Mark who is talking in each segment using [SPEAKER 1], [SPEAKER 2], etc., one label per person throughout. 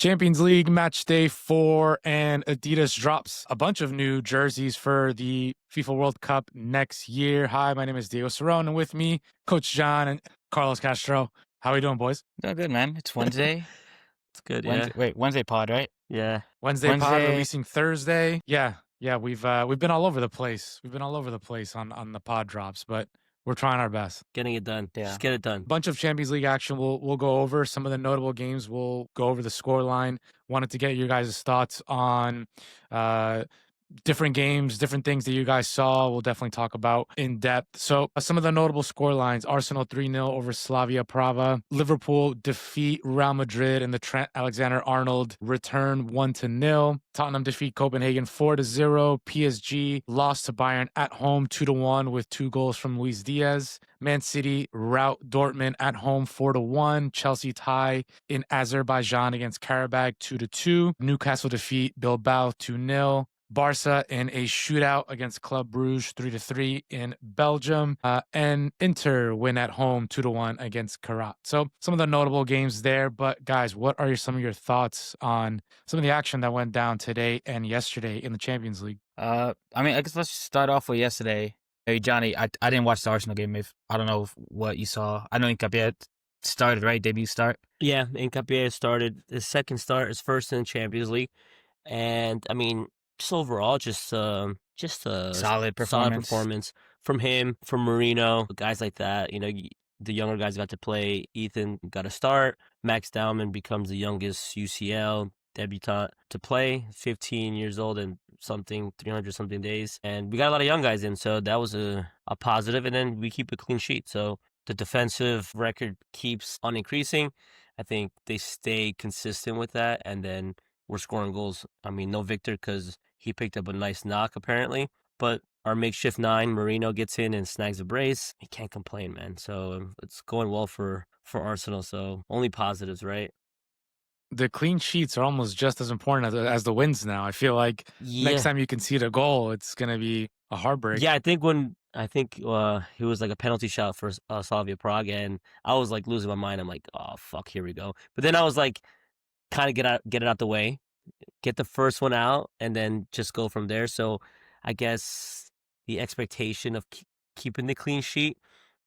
[SPEAKER 1] Champions League match day 4, and Adidas drops a bunch of new jerseys for the FIFA World Cup next year. Hi, my name is Diego Cerrone, and with me, Coach John and Carlos Castro. How are we doing, boys?
[SPEAKER 2] Doing good, man. It's Wednesday.
[SPEAKER 3] It's good,
[SPEAKER 2] Wednesday.
[SPEAKER 3] yeah.
[SPEAKER 2] Wait, Wednesday pod, right?
[SPEAKER 3] Yeah.
[SPEAKER 1] Wednesday pod
[SPEAKER 2] Wednesday.
[SPEAKER 1] releasing Thursday. Yeah, we've been all over the place. We've been all over the place on the pod drops, but we're trying our best.
[SPEAKER 3] Getting it done.
[SPEAKER 2] Yeah.
[SPEAKER 3] Just get it done.
[SPEAKER 1] Bunch of Champions League action we'll go over. Some of the notable games, we'll go over the scoreline. Wanted to get your guys' thoughts on different games, different things that you guys saw. We'll definitely talk about in depth. So some of the notable scorelines: Arsenal 3-0 over Slavia Praga. Liverpool defeat Real Madrid in the Trent Alexander-Arnold return 1-0. Tottenham defeat Copenhagen 4-0. PSG lost to Bayern at home 2-1 with 2 goals from Luis Diaz. Man City rout Dortmund at home 4-1. Chelsea tie in Azerbaijan against Karabakh 2-2. Newcastle defeat Bilbao 2-0. Barca in a shootout against Club Brugge 3-3 in Belgium, and Inter win at home 2-1 against Karat. So some of the notable games there. But guys, what are some of your thoughts on some of the action that went down today and yesterday in the Champions League?
[SPEAKER 2] I guess let's start off with yesterday. Hey, Johnny, I didn't watch the Arsenal game. I don't know what you saw. I know Nketiah started, right? Debut start.
[SPEAKER 3] Yeah, Nketiah started his second start, his first in the Champions League. And, I mean, just overall, just a
[SPEAKER 2] Solid
[SPEAKER 3] performance from him, from Marino, guys like that. You know, the younger guys got to play. Ethan got a start. Max Dowman becomes the youngest UCL debutant to play, 15 years old and 300-something days. And we got a lot of young guys in, so that was a positive. And then we keep a clean sheet. So the defensive record keeps on increasing. I think they stay consistent with that. And then we're scoring goals. I mean, no Victor because he picked up a nice knock, apparently. But our makeshift 9, Marino, gets in and snags a brace. He can't complain, man. So it's going well for Arsenal. So only positives, right?
[SPEAKER 1] The clean sheets are almost just as important as the wins now. I feel like next time you concede a goal, it's going to be a heartbreak.
[SPEAKER 3] Yeah, I think it was like a penalty shot for Slavia Prague, and I was like losing my mind. I'm like, oh, fuck, here we go. But then I was like, kind of get it out the way, get the first one out, and then just go from there. So I guess the expectation of keeping the clean sheet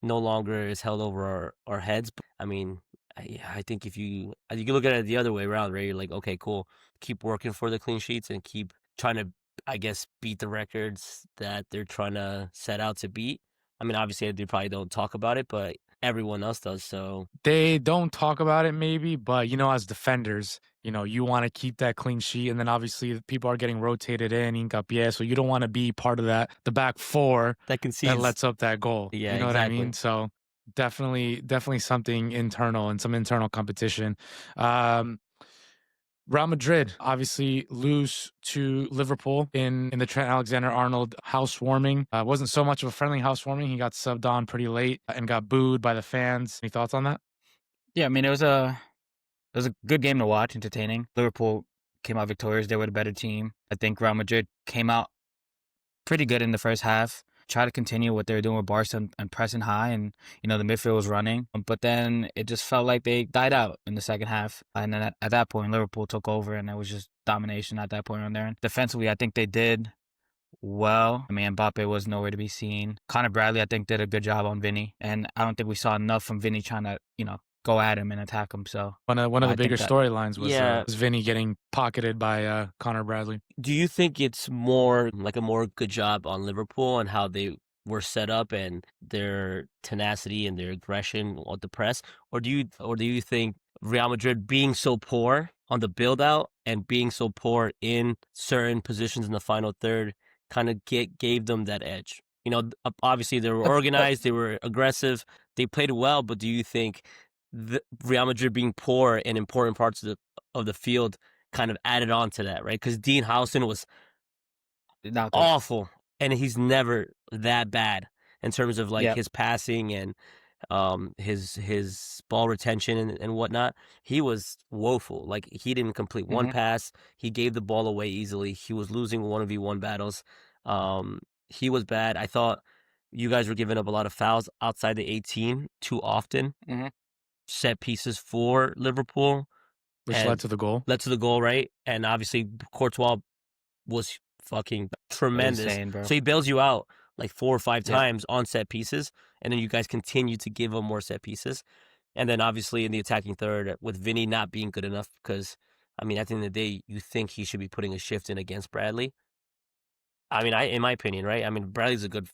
[SPEAKER 3] no longer is held over our heads. I mean, I think if you can look at it the other way around, right? You're like, okay, cool, keep working for the clean sheets and keep trying to, I guess, beat the records that they're trying to set out to beat. I mean, obviously they probably don't talk about it, but everyone else does. So
[SPEAKER 1] they don't talk about it maybe, but as defenders, you want to keep that clean sheet, and then obviously people are getting rotated in Nketiah, so you don't want to be part of that, the back four that lets up that goal.
[SPEAKER 3] Yeah,
[SPEAKER 1] you know
[SPEAKER 3] exactly.
[SPEAKER 1] what I mean? So definitely something internal and some internal competition. Real Madrid obviously lose to Liverpool in the Trent Alexander-Arnold housewarming. Wasn't so much of a friendly housewarming. He got subbed on pretty late and got booed by the fans. Any thoughts on that?
[SPEAKER 2] Yeah, I mean, it was a good game to watch, entertaining. Liverpool came out victorious. They were the better team. I think Real Madrid came out pretty good in the first half. Try to continue what they were doing with Barca and pressing high, and the midfield was running. But then it just felt like they died out in the second half. And then at that point, Liverpool took over, and it was just domination at that point on there. And defensively, I think they did well. I mean, Mbappe was nowhere to be seen. Connor Bradley, I think, did a good job on Vinny, and I don't think we saw enough from Vinny trying to go at him and attack him. So
[SPEAKER 1] one of the bigger storylines was Vinny getting pocketed by Connor Bradley.
[SPEAKER 3] Do you think it's more like a more good job on Liverpool and how they were set up and their tenacity and their aggression on the press, or do you think Real Madrid being so poor on the build out and being so poor in certain positions in the final third kind of gave them that edge? Obviously they were organized, they were aggressive, they played well, but do you think Real Madrid being poor in important parts of the field kind of added on to that, right? Because Dean Howson was awful, and he's never that bad in terms of his passing and his ball retention and whatnot. He was woeful. Like, he didn't complete one pass. He gave the ball away easily. He was losing 1v1 battles. He was bad. I thought you guys were giving up a lot of fouls outside the 18 too often. Set pieces for Liverpool
[SPEAKER 1] which
[SPEAKER 3] and
[SPEAKER 1] led to the goal.
[SPEAKER 3] led to the goal, right? And obviously Courtois was fucking tremendous.
[SPEAKER 2] Insane, bro.
[SPEAKER 3] So he bails you out like 4 or 5
[SPEAKER 2] Yeah.
[SPEAKER 3] times on set pieces, and then you guys continue to give him more set pieces. And then obviously in the attacking third with Vinny not being good enough because, I mean, at the end of the day, you think he should be putting a shift in against Bradley. I mean, in my opinion, right? I mean, Bradley's a good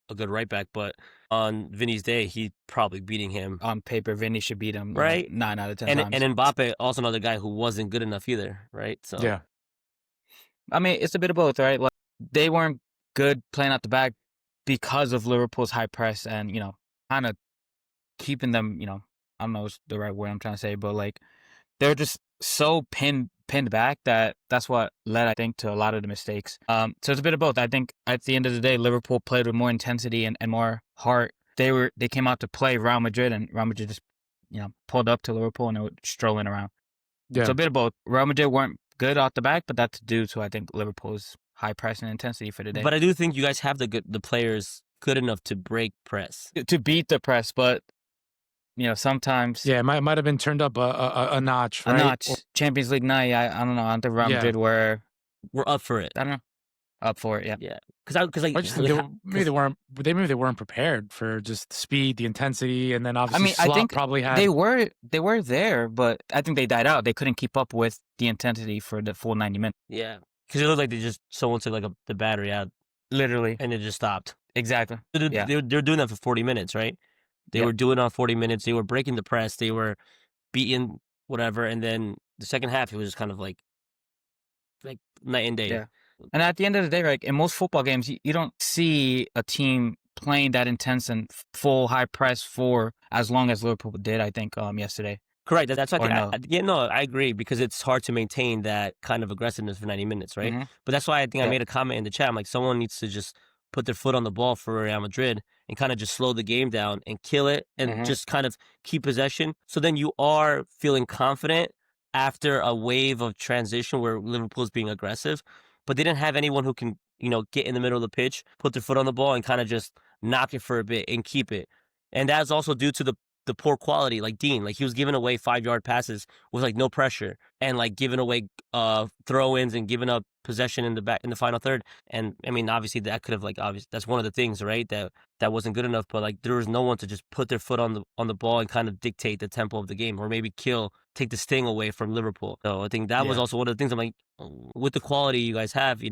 [SPEAKER 3] right back, but on Vinny's day, he's probably beating him.
[SPEAKER 2] On paper, Vinny should beat him,
[SPEAKER 3] Right?
[SPEAKER 2] 9 out of 10
[SPEAKER 3] And
[SPEAKER 2] times.
[SPEAKER 3] and Mbappe, also another guy who wasn't good enough either, right? So
[SPEAKER 1] Yeah.
[SPEAKER 2] I mean, it's a bit of both, right? Like, they weren't good playing out the back because of Liverpool's high press and, kind of keeping them, I don't know what's the right word I'm trying to say, but like they're just so pinned back that's what led, I think, to a lot of the mistakes. So it's a bit of both. I think at the end of the day, Liverpool played with more intensity and more heart. They came out to play Real Madrid, and Real Madrid just, pulled up to Liverpool and they were strolling around.
[SPEAKER 1] Yeah.
[SPEAKER 2] So a bit of both. Real Madrid weren't good off the back, but that's due to, I think, Liverpool's high press and intensity for the day.
[SPEAKER 3] But I do think you guys have the players good enough to break press.
[SPEAKER 2] To beat the press, but sometimes
[SPEAKER 1] Yeah, it might have been turned up a notch, right?
[SPEAKER 2] a notch. Champions League night, I don't know. I think Real Madrid were,
[SPEAKER 3] We're up for it.
[SPEAKER 2] I don't know, up for it. Yeah.
[SPEAKER 3] Yeah. Because
[SPEAKER 1] I just think maybe they weren't prepared for just the speed, the intensity, and then obviously
[SPEAKER 2] I
[SPEAKER 1] Slot
[SPEAKER 2] think
[SPEAKER 1] probably had.
[SPEAKER 2] they were there, but I think they died out. They couldn't keep up with the intensity for the full 90 minutes.
[SPEAKER 3] Yeah. Because it looked like someone took like the battery out
[SPEAKER 2] Literally.
[SPEAKER 3] and it just stopped.
[SPEAKER 2] Exactly. Yeah.
[SPEAKER 3] They're doing that for 40 minutes, right? They
[SPEAKER 2] Yep.
[SPEAKER 3] were doing it on 40 minutes. They were breaking the press. They were beating whatever. And then the second half, it was just kind of like night and day.
[SPEAKER 2] Yeah. And at the end of the day, like in most football games, you don't see a team playing that intense and full high press for as long as Liverpool did, I think, yesterday.
[SPEAKER 3] Correct. That's why
[SPEAKER 2] Or no.
[SPEAKER 3] I agree because it's hard to maintain that kind of aggressiveness for 90 minutes, right?
[SPEAKER 2] Mhm.
[SPEAKER 3] But that's why I think I
[SPEAKER 2] Yeah.
[SPEAKER 3] made a comment in the chat. I'm like, someone needs to just put their foot on the ball for Real Madrid and kind of just slow the game down and kill it and
[SPEAKER 2] Mhm.
[SPEAKER 3] just kind of keep possession. So then you are feeling confident after a wave of transition where Liverpool's being aggressive, but they didn't have anyone who can, get in the middle of the pitch, put their foot on the ball and kind of just knock it for a bit and keep it. And that's also due to the poor quality, like Dean, like he was giving away 5-yard passes with like no pressure and like giving away throw-ins and giving up possession in the final third. And I mean, obviously that could have that's one of the things, right? That wasn't good enough, but like there was no one to just put their foot on the ball and kind of dictate the tempo of the game or maybe take the sting away from Liverpool. So I think that was also one of the things I'm like, with the quality you guys have,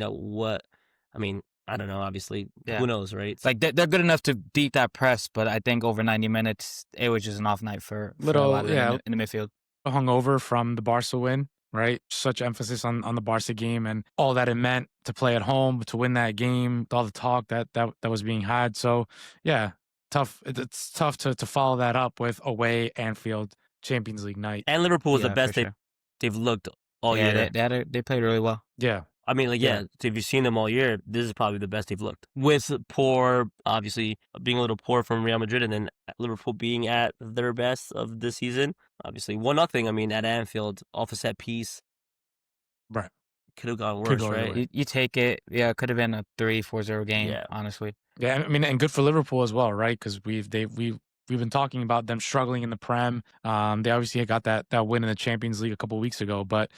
[SPEAKER 3] I don't know, obviously, who knows, right?
[SPEAKER 2] It's like they're good enough to beat that press, but I think over 90 minutes, it was just an off night for a lot of them in the midfield.
[SPEAKER 1] Hungover from the Barca win, right? Such emphasis on the Barca game and all that it meant to play at home, to win that game, all the talk that was being had. So, yeah, tough. It's tough to follow that up with away Anfield Champions League night.
[SPEAKER 3] And Liverpool was the
[SPEAKER 2] Yeah,
[SPEAKER 3] best
[SPEAKER 2] for sure.
[SPEAKER 3] they've looked all year.
[SPEAKER 2] They played really well.
[SPEAKER 1] Yeah.
[SPEAKER 3] I mean, like, yeah, if you've seen them all year, this is probably the best they've looked. With obviously, being a little poor from Real Madrid and then Liverpool being at their best of the season. Obviously, 1-0, I mean, at Anfield, off a set piece.
[SPEAKER 1] Right.
[SPEAKER 3] Could have gone
[SPEAKER 1] Could
[SPEAKER 3] worse,
[SPEAKER 1] go either
[SPEAKER 3] right?
[SPEAKER 1] way.
[SPEAKER 2] You take it. Yeah, it could have been a 3-4-0 game,
[SPEAKER 3] Yeah.
[SPEAKER 2] honestly.
[SPEAKER 1] Yeah, I mean, and good for Liverpool as well, right? Because we've been talking about them struggling in the Prem. They obviously got that win in the Champions League a couple of weeks ago, but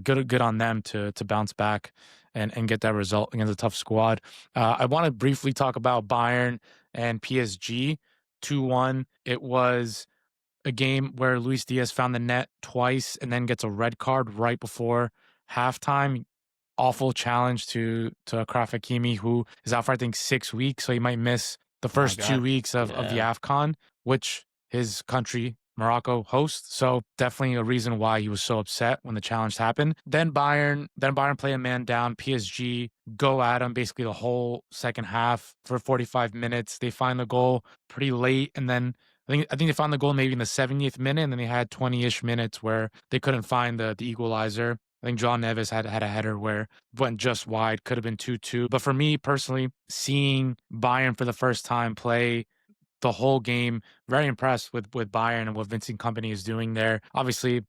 [SPEAKER 1] good on them to bounce back and get that result against a tough squad. I want to briefly talk about Bayern and PSG 2-1. It was a game where Luis Diaz found the net twice and then gets a red card right before halftime. Awful challenge to Achraf Hakimi, who is out for, I think, 6 weeks. So he might miss the first 2 weeks of the AFCON, which his country, Morocco, hosts. So definitely a reason why he was so upset when the challenge happened. Then Bayern play a man down. PSG go at him basically the whole second half for 45 minutes. They find the goal pretty late, and then I think they found the goal maybe in the 70th minute, and then they had 20-ish minutes where they couldn't find the equalizer. I think João Neves had a header where it went just wide, could have been 2-2. But for me personally, seeing Bayern for the first time play the whole game, very impressed with Bayern and what Vincent Kompany is doing there. Obviously,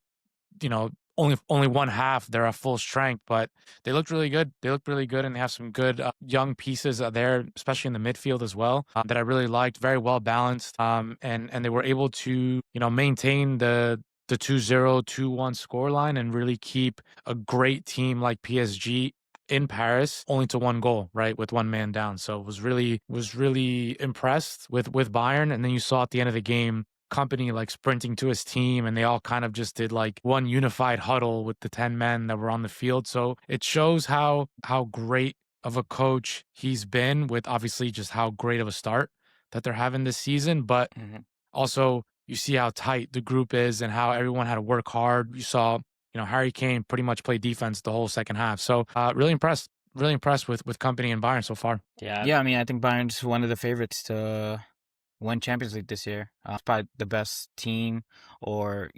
[SPEAKER 1] only one half they're at full strength, but they looked really good. They looked really good, and they have some good young pieces there, especially in the midfield as well, that I really liked. Very well balanced, and they were able to maintain the the 2-0, 2-1 scoreline and really keep a great team like PSG in Paris only to one goal, right, with one man down. So was really impressed with Bayern. And then you saw at the end of the game Company like sprinting to his team, and they all kind of just did like one unified huddle with the 10 men that were on the field. So it shows how great of a coach he's been, with obviously just how great of a start that they're having this season. But also you see how tight the group is and how everyone had to work hard. You saw, Harry Kane pretty much play defense the whole second half. So really impressed with Company and Bayern so far.
[SPEAKER 2] Yeah, I mean, I think Bayern's one of the favorites to win Champions League this year. It's probably the best team or,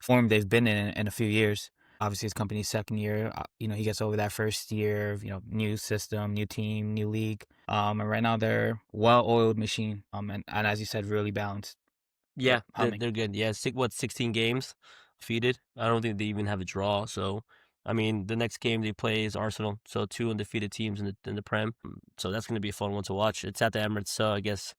[SPEAKER 2] form they've been in a few years. Obviously, it's Company's second year. He gets over that first year of, new system, new team, new league. And right now they're well-oiled machine. And as you said, really balanced.
[SPEAKER 3] Yeah,
[SPEAKER 2] humming.
[SPEAKER 3] they're good. Yeah, 16 games defeated. I don't think they even have a draw. So, I mean, the next game they play is Arsenal. So 2 undefeated teams in the Prem. So that's going to be a fun one to watch. It's at the Emirates, so I guess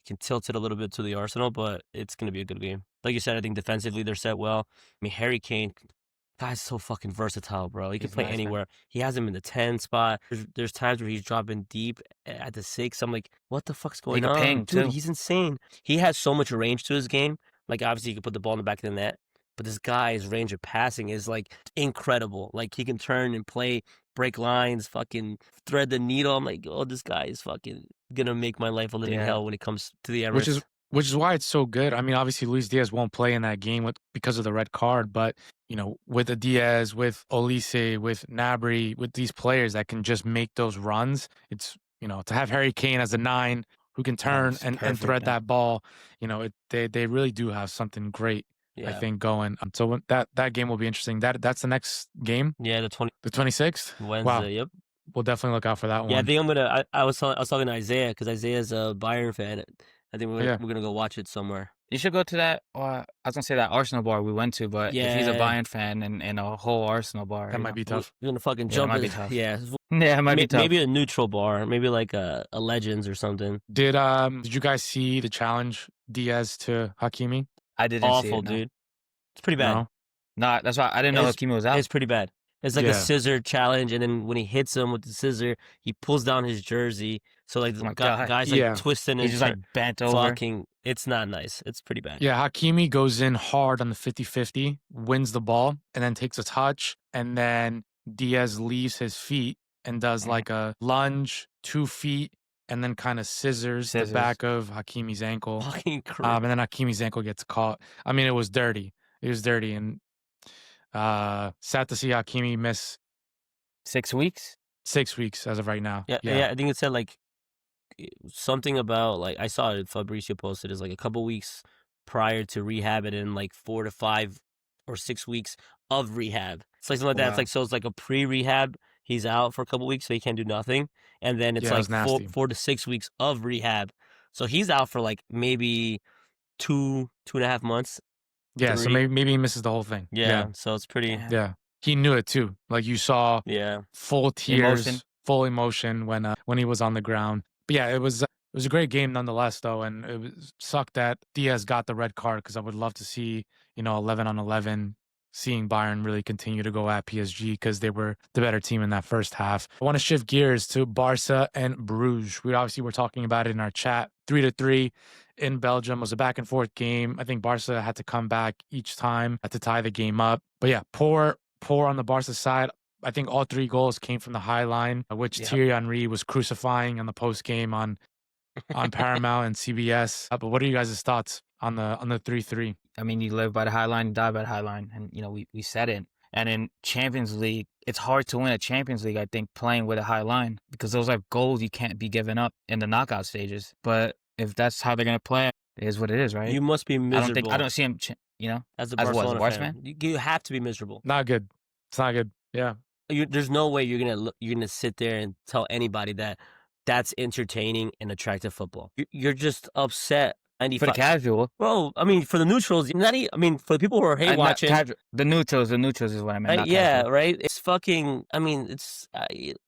[SPEAKER 3] you can tilt it a little bit to the Arsenal, but it's going to be a good game. Like you said, I think defensively they're set well. I mean, Harry Kane, guy's so fucking versatile, bro. He can
[SPEAKER 2] He's
[SPEAKER 3] play
[SPEAKER 2] nice, man.
[SPEAKER 3] anywhere. He has him in the 10 spot. There's times where he's dropping deep at the 6. I'm like, what the fuck's going
[SPEAKER 2] can
[SPEAKER 3] on?
[SPEAKER 2] ping,
[SPEAKER 3] Dude,
[SPEAKER 2] too.
[SPEAKER 3] he's insane. He has so much range to his game. Like, obviously, you can put the ball in the back of the net, but this guy's range of passing is, like, incredible. Like, he can turn and play, break lines, fucking thread the needle. I'm like, oh, this guy is fucking gonna make my life a living hell when it comes to the Emirates.
[SPEAKER 1] Which is why it's so good. I mean, obviously Luis Diaz won't play in that game because of the red card, but with the Diaz, with Olise, with Gnabry, with these players that can just make those runs, it's to have Harry Kane as a 9 who can turn and thread that ball. They really do have something great. I think going. So that game will be interesting. That's the next game.
[SPEAKER 3] Yeah, the
[SPEAKER 1] 26th.
[SPEAKER 3] Wednesday.
[SPEAKER 1] Wow.
[SPEAKER 3] Yep.
[SPEAKER 1] We'll definitely look out for that one.
[SPEAKER 3] Yeah, I think I'm gonna. I was talking to Isaiah because Isaiah's a Bayern fan. I think we're gonna go watch it somewhere.
[SPEAKER 2] You should go to that. I was gonna say that Arsenal bar we went to, but if he's a Bayern fan and a whole Arsenal bar,
[SPEAKER 1] that might be tough.
[SPEAKER 3] We're gonna fucking jump.
[SPEAKER 2] It might be tough.
[SPEAKER 3] Yeah,
[SPEAKER 2] it might be tough.
[SPEAKER 3] Maybe a neutral bar, maybe like a Legends or something.
[SPEAKER 1] Did you guys see the challenge Diaz to Hakimi?
[SPEAKER 2] I didn't see it.
[SPEAKER 3] Awful, dude. It's pretty bad.
[SPEAKER 2] No, that's why I didn't know Hakimi was out.
[SPEAKER 3] It's pretty bad. It's like a scissor challenge, and then when he hits him with the scissor, he pulls down his jersey. So like the guy's like twisting and
[SPEAKER 2] he's just like bent over.
[SPEAKER 3] It's not nice. It's pretty bad.
[SPEAKER 1] Yeah, Hakimi goes in hard on the 50-50, wins the ball, and then takes a touch, and then Diaz leaves his feet and does like a lunge, 2 feet, and then kind of scissors the back of Hakimi's ankle.
[SPEAKER 3] Fucking
[SPEAKER 1] and then Hakimi's ankle gets caught. I mean, it was dirty. And sad to see Hakimi miss
[SPEAKER 2] 6 weeks.
[SPEAKER 1] 6 weeks as of right now.
[SPEAKER 3] Yeah. I think it said like something about like I saw it. Fabrizio posted is like a couple weeks prior to rehab, and then like 4 to 5 or 6 weeks of rehab. It's like something like that. It's like so. It's like a pre-rehab. He's out for a couple weeks, so he can't do nothing, and then it's like 4 to 6 weeks of rehab. So he's out for like maybe 2.5 months.
[SPEAKER 1] Yeah, 3. So maybe he misses the whole thing.
[SPEAKER 3] Yeah. So it's pretty.
[SPEAKER 1] Yeah, he knew it too. Like you saw.
[SPEAKER 3] Yeah.
[SPEAKER 1] Full tears, full emotion when he was on the ground. But yeah, it was a great game nonetheless, though, and it sucked that Diaz got the red card because I would love to see 11-on-11, seeing Bayern really continue to go at PSG because they were the better team in that first half. I want to shift gears to Barca and Bruges. We obviously were talking about it in our chat. 3-3 in Belgium. It was a back and forth game. I think Barca had to come back each time to tie the game up. But yeah, poor on the Barca side. I think all 3 goals came from the high line, which Thierry Henry was crucifying on the post game on Paramount and CBS. But what are you guys' thoughts on the 3-3?
[SPEAKER 2] I mean, you live by the high line, die by the high line, and we said it. And in Champions League, it's hard to win a Champions League, I think, playing with a high line because those are goals you can't be giving up in the knockout stages. But if that's how they're gonna play, it is what it is, right?
[SPEAKER 3] You must be miserable.
[SPEAKER 2] I don't see him.
[SPEAKER 3] As a Barcelona fan, you have to be miserable.
[SPEAKER 1] Not good. It's not good. Yeah.
[SPEAKER 3] There's no way you're gonna sit there and tell anybody that that's entertaining and attractive football. You're just upset.
[SPEAKER 2] For the casual,
[SPEAKER 3] well, I mean, for the neutrals, for the people who are hate watching,
[SPEAKER 2] the neutrals is what I meant.
[SPEAKER 3] Right. It's fucking. I mean, it's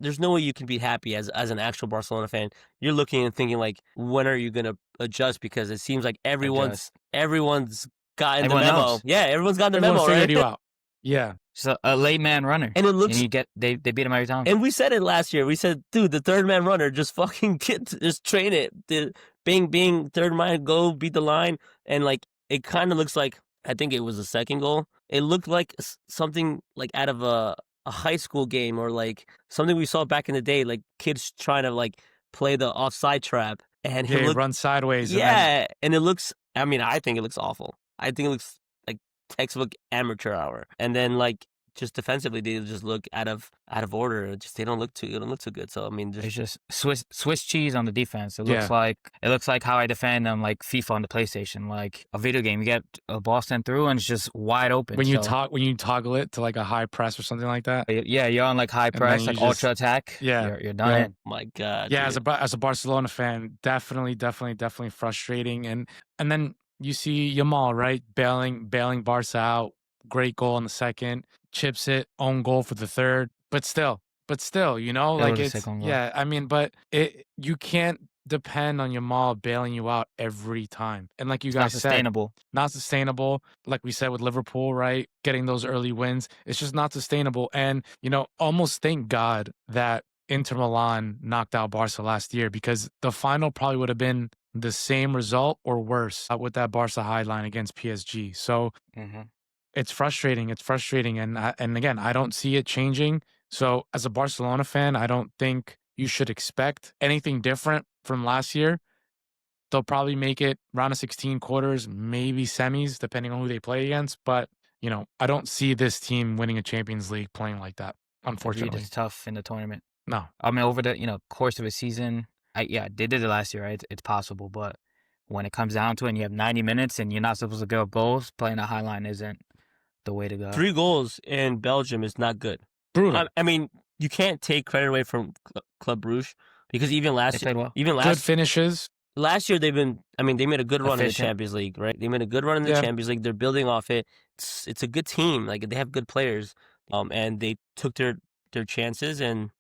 [SPEAKER 3] there's no way you can be happy as an actual Barcelona fan. You're looking and thinking like, when are you gonna adjust? Because it seems like everyone's gotten the
[SPEAKER 2] Everyone
[SPEAKER 3] memo.
[SPEAKER 2] knows.
[SPEAKER 3] Yeah, everyone's gotten the
[SPEAKER 1] Everyone
[SPEAKER 3] memo,
[SPEAKER 1] figured
[SPEAKER 3] right?
[SPEAKER 1] you out. Yeah.
[SPEAKER 2] So a late man runner.
[SPEAKER 3] And it looks.
[SPEAKER 2] And they beat him every time.
[SPEAKER 3] And we said it last year. We said, dude, the third man runner, just fucking just train it. Bing, third man, go beat the line. And like, it kind of looks like, I think it was the second goal. It looked like something like out of a high school game, or like something we saw back in the day, like kids trying to like play the offside trap. And
[SPEAKER 1] Yeah, run sideways.
[SPEAKER 3] Yeah. And it looks, I mean, I think it looks awful. I think it looks like textbook amateur hour. And then like, just defensively, they just look out of order. They don't look too good. So I mean,
[SPEAKER 2] It's just Swiss cheese on the defense. It
[SPEAKER 1] Yeah.
[SPEAKER 2] looks like how I defend on like FIFA on the PlayStation, like a video game. You get a ball sent through and it's just wide open.
[SPEAKER 1] When you toggle it to like a high press or something like that.
[SPEAKER 2] Yeah, you're on like high press,
[SPEAKER 1] then
[SPEAKER 2] like
[SPEAKER 1] you just-
[SPEAKER 2] ultra attack.
[SPEAKER 1] Yeah.
[SPEAKER 2] You're done.
[SPEAKER 1] Yeah.
[SPEAKER 3] my God.
[SPEAKER 1] Yeah,
[SPEAKER 3] dude.
[SPEAKER 1] as a Barcelona fan, definitely frustrating. And then you see Yamal, right, bailing Barca out. Great goal in the second, chips it, own goal for the third. But still, you know,
[SPEAKER 2] It
[SPEAKER 1] like
[SPEAKER 2] was a
[SPEAKER 1] it's
[SPEAKER 2] sick own goal.
[SPEAKER 1] yeah. I mean, but you can't depend on Yamal bailing you out every time. And like you
[SPEAKER 2] It's not
[SPEAKER 1] guys said,
[SPEAKER 2] sustainable.
[SPEAKER 1] not sustainable. Like we said with Liverpool, right? Getting those early wins, it's just not sustainable. And, you know, almost thank God that Inter Milan knocked out Barca last year, because the final probably would have been the same result or worse with that Barca high line against PSG. So it's frustrating. And again, I don't see it changing. So as a Barcelona fan, I don't think you should expect anything different from last year. They'll probably make it round of 16, quarters, maybe semis, depending on who they play against. But, you know, I don't see this team winning a Champions League playing like that, unfortunately.
[SPEAKER 2] It's tough in the tournament.
[SPEAKER 1] No.
[SPEAKER 2] I mean, over the course of a season, they did it last year, right? It's possible, but when it comes down to it and you have 90 minutes and you're not supposed to go goals, playing a high line isn't the way to go.
[SPEAKER 3] 3 goals in Belgium is not good.
[SPEAKER 1] Brutal.
[SPEAKER 3] I mean, you can't take credit away from Club Brugge, because even
[SPEAKER 2] They
[SPEAKER 3] last
[SPEAKER 2] played well.
[SPEAKER 1] Good finishes.
[SPEAKER 3] last year they made a good run in the
[SPEAKER 2] Efficient.
[SPEAKER 3] Champions League, right? They made a good run in the
[SPEAKER 1] Yeah.
[SPEAKER 3] Champions League. They're building off it. It's a good team. Like, they have good players. And they took their chances and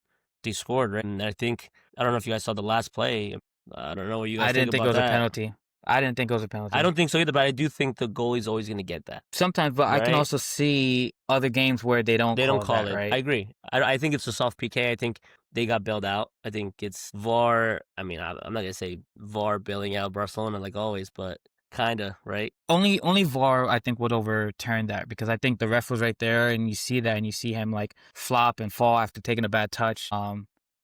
[SPEAKER 3] they scored, right? And I don't know if you guys saw the last play. I don't know what you guys
[SPEAKER 2] I didn't think it
[SPEAKER 3] about
[SPEAKER 2] was a
[SPEAKER 3] that.
[SPEAKER 2] penalty. I didn't think it was a penalty.
[SPEAKER 3] I don't think so either, but I do think the goalie's always going to get that.
[SPEAKER 2] Sometimes, but I can
[SPEAKER 3] Right?
[SPEAKER 2] also see other games where they don't call
[SPEAKER 3] it.
[SPEAKER 2] right?
[SPEAKER 3] I agree. I think it's a soft PK. I think they got bailed out. I think it's VAR. I mean, I'm not going to say VAR bailing out Barcelona like always, but kind of, right?
[SPEAKER 2] Only VAR, I think, would overturn that, because I think the ref was right there and you see that and you see him like flop and fall after taking a bad touch.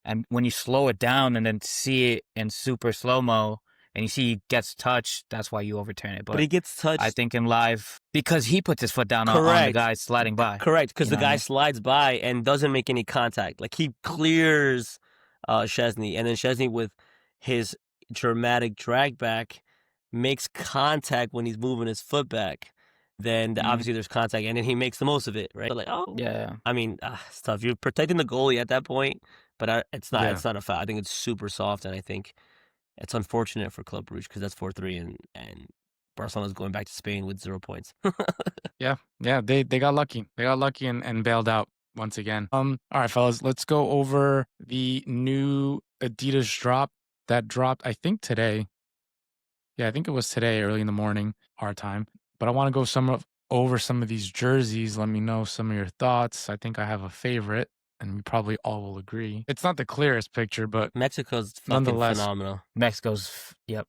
[SPEAKER 2] And when you slow it down and then see it in super slow-mo and you see he gets touched, that's why you overturn it.
[SPEAKER 3] But he gets touched.
[SPEAKER 2] I think in live, because he puts his foot down on the
[SPEAKER 3] Correct.
[SPEAKER 2] guy sliding by.
[SPEAKER 3] Correct, because
[SPEAKER 2] You
[SPEAKER 3] the
[SPEAKER 2] know what I
[SPEAKER 3] guy
[SPEAKER 2] mean?
[SPEAKER 3] slides by and doesn't make any contact. Like, he clears Szczesny, and then Szczesny, with his dramatic drag back, makes contact when he's moving his foot back. Then obviously there's contact, and then he makes the most of it, right? But like,
[SPEAKER 2] Yeah.
[SPEAKER 3] I mean, it's tough. You're protecting the goalie at that point, but it's not.
[SPEAKER 1] Yeah.
[SPEAKER 3] It's not a foul. I think it's super soft, and I think it's unfortunate for Club Brugge, because that's 4-3, and Barcelona's going back to Spain with 0 points.
[SPEAKER 1] Yeah, they got lucky. They got lucky and bailed out once again. All right, fellas, let's go over the new Adidas drop that dropped, I think, today. Yeah, I think it was today, early in the morning, our time. But I want to go over some of these jerseys. Let me know some of your thoughts. I think I have a favorite, and we probably all will agree. It's not the clearest picture, but
[SPEAKER 3] Mexico's fucking
[SPEAKER 1] Nonetheless.
[SPEAKER 3] phenomenal.
[SPEAKER 2] Yep.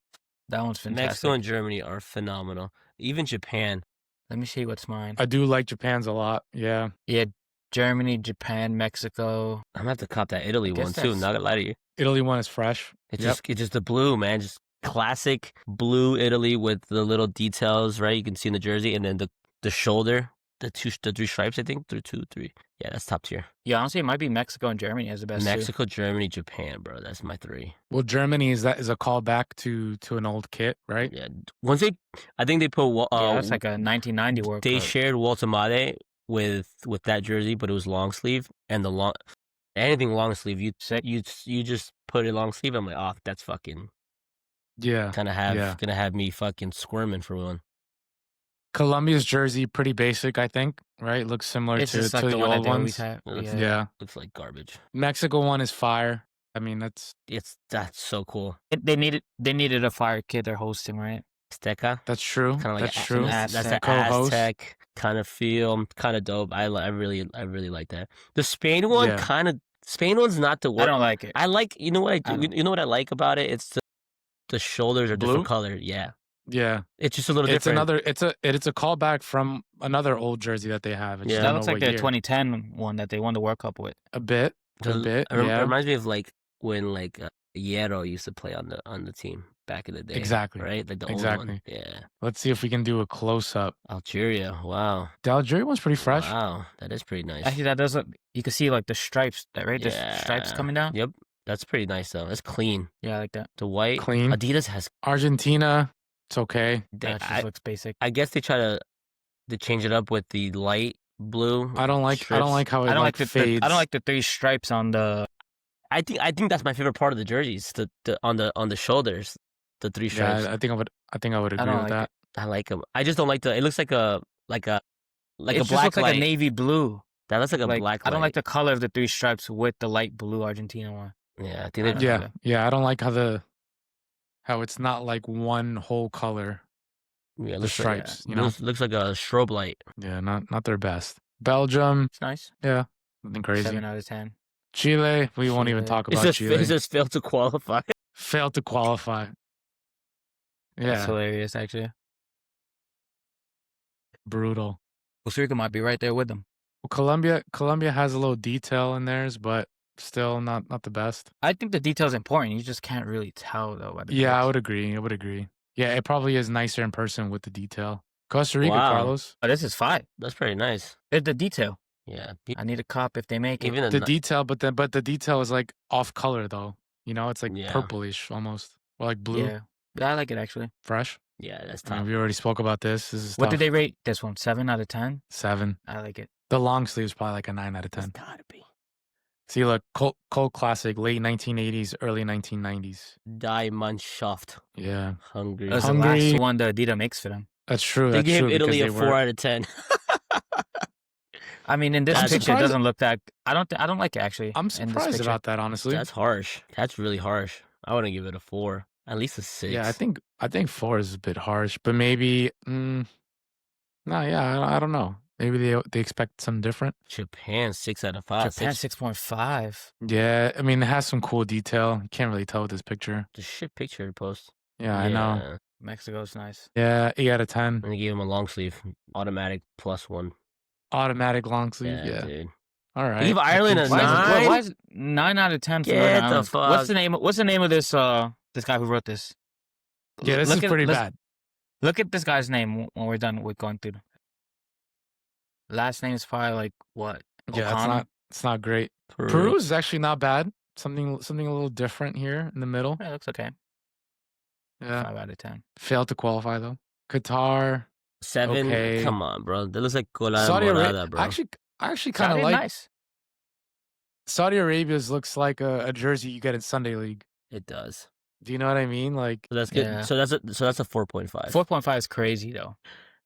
[SPEAKER 2] That one's fantastic.
[SPEAKER 3] Mexico and Germany are phenomenal. Even Japan.
[SPEAKER 2] Let me see what's mine.
[SPEAKER 1] I do like Japan's a lot. Yeah.
[SPEAKER 2] Yeah, Germany, Japan, Mexico.
[SPEAKER 3] I'm gonna have to cop that Italy
[SPEAKER 2] I guess
[SPEAKER 3] one too.
[SPEAKER 2] that's-
[SPEAKER 3] Not gonna lie to you.
[SPEAKER 1] Italy one is fresh.
[SPEAKER 3] It's
[SPEAKER 1] Yep.
[SPEAKER 3] just the blue, man. Just classic blue Italy with the little details, right? You can see in the jersey, and then the shoulder, the 3 stripes. I think 3. Yeah, that's top tier.
[SPEAKER 2] Yeah, honestly, it might be Mexico and Germany as the best.
[SPEAKER 3] Mexico, Germany, Japan, bro. That's my 3.
[SPEAKER 1] Well, Germany is a callback to an old kit, right?
[SPEAKER 3] Yeah. I think they put.
[SPEAKER 2] Yeah, that's like a 1990 World
[SPEAKER 3] They
[SPEAKER 2] Cup.
[SPEAKER 3] shared Walter with that jersey, but it was long sleeve, and anything long sleeve, you just put it long sleeve. I'm like, oh, that's fucking
[SPEAKER 1] Yeah.
[SPEAKER 3] gonna have me fucking squirming for one.
[SPEAKER 1] Colombia's jersey, pretty basic, I think, right? Looks similar
[SPEAKER 2] It's
[SPEAKER 1] to
[SPEAKER 2] just like
[SPEAKER 1] the
[SPEAKER 2] the one that
[SPEAKER 1] old
[SPEAKER 2] they always
[SPEAKER 1] ones.
[SPEAKER 2] have.
[SPEAKER 3] Yeah.
[SPEAKER 1] Yeah.
[SPEAKER 3] Looks like garbage.
[SPEAKER 1] Mexico one is fire. I mean, that's
[SPEAKER 3] That's so cool.
[SPEAKER 2] They needed a fire kid they're hosting, right?
[SPEAKER 3] Azteca.
[SPEAKER 1] That's true.
[SPEAKER 3] Kind of like
[SPEAKER 1] That's true.
[SPEAKER 3] That's
[SPEAKER 2] Aztec.
[SPEAKER 3] an
[SPEAKER 1] Co-host.
[SPEAKER 3] Aztec kind of feel. Kind of dope. I really like that. The Spain one
[SPEAKER 1] Yeah.
[SPEAKER 3] Spain one's not the
[SPEAKER 2] I
[SPEAKER 3] worst.
[SPEAKER 2] don't like it.
[SPEAKER 3] I like, you know what I do?
[SPEAKER 2] don't.
[SPEAKER 3] You know what I like about it? It's the shoulders are
[SPEAKER 1] Blue?
[SPEAKER 3] different color. Yeah.
[SPEAKER 1] Yeah.
[SPEAKER 3] It's just a little
[SPEAKER 1] It's
[SPEAKER 3] different.
[SPEAKER 1] it's a callback from another old jersey that they have. I just
[SPEAKER 3] Yeah.
[SPEAKER 2] That
[SPEAKER 1] don't
[SPEAKER 2] looks
[SPEAKER 1] know
[SPEAKER 2] like
[SPEAKER 1] what
[SPEAKER 2] the
[SPEAKER 1] year.
[SPEAKER 2] 2010 one that they won the World Cup with.
[SPEAKER 1] A bit.
[SPEAKER 3] It
[SPEAKER 1] Yeah.
[SPEAKER 3] reminds me of like when like Hierro used to play on the team back in the day.
[SPEAKER 1] Exactly.
[SPEAKER 3] Right? Like the old
[SPEAKER 1] Exactly.
[SPEAKER 3] one. Yeah.
[SPEAKER 1] Let's see if we can do a close up.
[SPEAKER 3] Algeria. Wow.
[SPEAKER 1] The Algeria one's pretty fresh.
[SPEAKER 3] Wow. That is pretty nice.
[SPEAKER 2] Actually, that does look. You can see like the stripes, right? The stripes
[SPEAKER 3] Yeah.
[SPEAKER 2] coming down.
[SPEAKER 3] Yep. That's pretty nice though. It's clean.
[SPEAKER 2] Yeah, I like that.
[SPEAKER 3] The white.
[SPEAKER 1] Clean.
[SPEAKER 3] Adidas has.
[SPEAKER 1] Argentina, it's okay.
[SPEAKER 2] That just looks basic.
[SPEAKER 3] I guess they try to change it up with the light blue.
[SPEAKER 1] I don't like how it
[SPEAKER 2] I don't like the
[SPEAKER 1] fades.
[SPEAKER 2] I don't like the 3 stripes on the.
[SPEAKER 3] I think that's my favorite part of the jerseys. The on the shoulders, the 3 stripes.
[SPEAKER 1] Yeah, I think I would agree
[SPEAKER 2] don't
[SPEAKER 1] with
[SPEAKER 2] like
[SPEAKER 1] that.
[SPEAKER 3] I like them. I just don't like the. It looks like a
[SPEAKER 2] It
[SPEAKER 3] a
[SPEAKER 2] just
[SPEAKER 3] black
[SPEAKER 2] looks like
[SPEAKER 3] light.
[SPEAKER 2] a navy blue.
[SPEAKER 3] That looks like a black light.
[SPEAKER 2] I don't like the color of the 3 stripes with the light blue Argentina one.
[SPEAKER 3] Yeah, I think they.
[SPEAKER 1] Yeah, I don't like how it's not like one whole color.
[SPEAKER 3] Yeah,
[SPEAKER 1] The
[SPEAKER 3] looks
[SPEAKER 1] stripes,
[SPEAKER 3] like,
[SPEAKER 1] you know.
[SPEAKER 3] looks like a strobe light.
[SPEAKER 1] Yeah, not their best. Belgium,
[SPEAKER 2] It's nice.
[SPEAKER 1] yeah, nothing crazy.
[SPEAKER 2] 7 out of 10.
[SPEAKER 1] Chile, we won't even
[SPEAKER 2] Chile.
[SPEAKER 1] talk
[SPEAKER 3] It's
[SPEAKER 1] about
[SPEAKER 3] just
[SPEAKER 1] Chile.
[SPEAKER 3] it's just failed to qualify.
[SPEAKER 1] Failed to qualify.
[SPEAKER 2] That's
[SPEAKER 1] Yeah,
[SPEAKER 2] hilarious, actually.
[SPEAKER 1] brutal.
[SPEAKER 2] Costa Rica might be right there with them.
[SPEAKER 1] Well, Colombia has a little detail in theirs, but still not the best.
[SPEAKER 2] I think the detail's important. You just can't really tell though. By the
[SPEAKER 1] Yeah, I
[SPEAKER 2] pics.
[SPEAKER 1] would agree. I would agree. Yeah, it probably is nicer in person with the detail. Costa Rica,
[SPEAKER 3] Wow.
[SPEAKER 1] Carlos.
[SPEAKER 2] Oh, this is fine.
[SPEAKER 3] That's pretty nice.
[SPEAKER 2] It's the detail.
[SPEAKER 3] Yeah.
[SPEAKER 2] I need a cop if they make it.
[SPEAKER 3] Even
[SPEAKER 1] The detail, but the detail is like off color though. You know, it's like
[SPEAKER 3] Yeah.
[SPEAKER 1] purplish almost, or like blue,
[SPEAKER 2] Yeah. Yeah, I like it actually.
[SPEAKER 1] fresh.
[SPEAKER 3] yeah, that's
[SPEAKER 1] I mean,
[SPEAKER 3] tough.
[SPEAKER 1] we already spoke about this. This is
[SPEAKER 2] What did
[SPEAKER 1] tough.
[SPEAKER 2] they rate this one? 7 out of 10?
[SPEAKER 1] 7.
[SPEAKER 2] I like it.
[SPEAKER 1] The long sleeve is probably like a 9 out of
[SPEAKER 3] It's
[SPEAKER 1] 10.
[SPEAKER 3] gotta be.
[SPEAKER 1] See, look, cult classic, late 1980s, early 1990s.
[SPEAKER 3] Die Mannschaft.
[SPEAKER 1] Yeah,
[SPEAKER 3] Hungry.
[SPEAKER 2] That was the
[SPEAKER 1] Hungry.
[SPEAKER 2] last one that Adidas makes for them.
[SPEAKER 1] that's true.
[SPEAKER 3] They
[SPEAKER 1] That's
[SPEAKER 3] gave
[SPEAKER 1] true.
[SPEAKER 3] Italy a
[SPEAKER 1] because
[SPEAKER 3] 4 out of 10.
[SPEAKER 2] I mean, in this
[SPEAKER 3] I'm
[SPEAKER 2] picture, it
[SPEAKER 1] surprised-
[SPEAKER 2] doesn't look that. I don't like it actually.
[SPEAKER 1] I'm
[SPEAKER 2] in this
[SPEAKER 1] surprised
[SPEAKER 2] picture.
[SPEAKER 1] about that, honestly.
[SPEAKER 3] That's harsh. That's really harsh. I wouldn't give it a 4. At least a 6.
[SPEAKER 1] Yeah, I think 4 is a bit harsh, but maybe. No, yeah, I don't know. Maybe they expect something different.
[SPEAKER 3] Japan 6 out of 5.
[SPEAKER 2] Japan 6.5.
[SPEAKER 1] Yeah, I mean, it has some cool detail. You can't really tell with this picture.
[SPEAKER 3] The shit picture to post.
[SPEAKER 1] Yeah, I know.
[SPEAKER 2] Mexico's nice.
[SPEAKER 1] Yeah, 8 out of 10.
[SPEAKER 3] And they gave him a long sleeve, automatic +1.
[SPEAKER 1] Automatic long sleeve.
[SPEAKER 3] Yeah,
[SPEAKER 1] Yeah.
[SPEAKER 3] dude.
[SPEAKER 1] All right.
[SPEAKER 3] Leave Ireland
[SPEAKER 1] I
[SPEAKER 3] a
[SPEAKER 1] think so.
[SPEAKER 3] 9?
[SPEAKER 2] Why is it 9 out of 10 for
[SPEAKER 3] Get
[SPEAKER 2] Northern
[SPEAKER 3] the
[SPEAKER 2] Ireland?
[SPEAKER 3] fuck-
[SPEAKER 2] What's the name of this guy who wrote this?
[SPEAKER 1] Yeah, this
[SPEAKER 2] Look
[SPEAKER 1] is pretty
[SPEAKER 2] let's-
[SPEAKER 1] bad.
[SPEAKER 2] Look at this guy's name when we're done with going through. Last name is probably like what?
[SPEAKER 1] Yeah,
[SPEAKER 2] O'Connor?
[SPEAKER 1] it's not great. Peru is actually not bad. Something a little different here in the middle.
[SPEAKER 2] Yeah, it looks okay.
[SPEAKER 1] Yeah.
[SPEAKER 2] 5 out of 10.
[SPEAKER 1] Failed to qualify though. Qatar,
[SPEAKER 3] 7.
[SPEAKER 1] Okay.
[SPEAKER 3] Come on, bro. That looks like cola
[SPEAKER 1] Saudi
[SPEAKER 3] morada,
[SPEAKER 1] Arabia.
[SPEAKER 3] bro.
[SPEAKER 1] I actually kind
[SPEAKER 2] Saudi
[SPEAKER 1] of
[SPEAKER 2] is
[SPEAKER 1] like
[SPEAKER 2] nice.
[SPEAKER 1] Saudi Arabia's. Looks like a jersey you get in Sunday League.
[SPEAKER 3] It does.
[SPEAKER 1] Do you know what I mean? Like,
[SPEAKER 3] So that's good.
[SPEAKER 2] Yeah.
[SPEAKER 3] So that's a 4.5.
[SPEAKER 2] 4.5 is crazy though.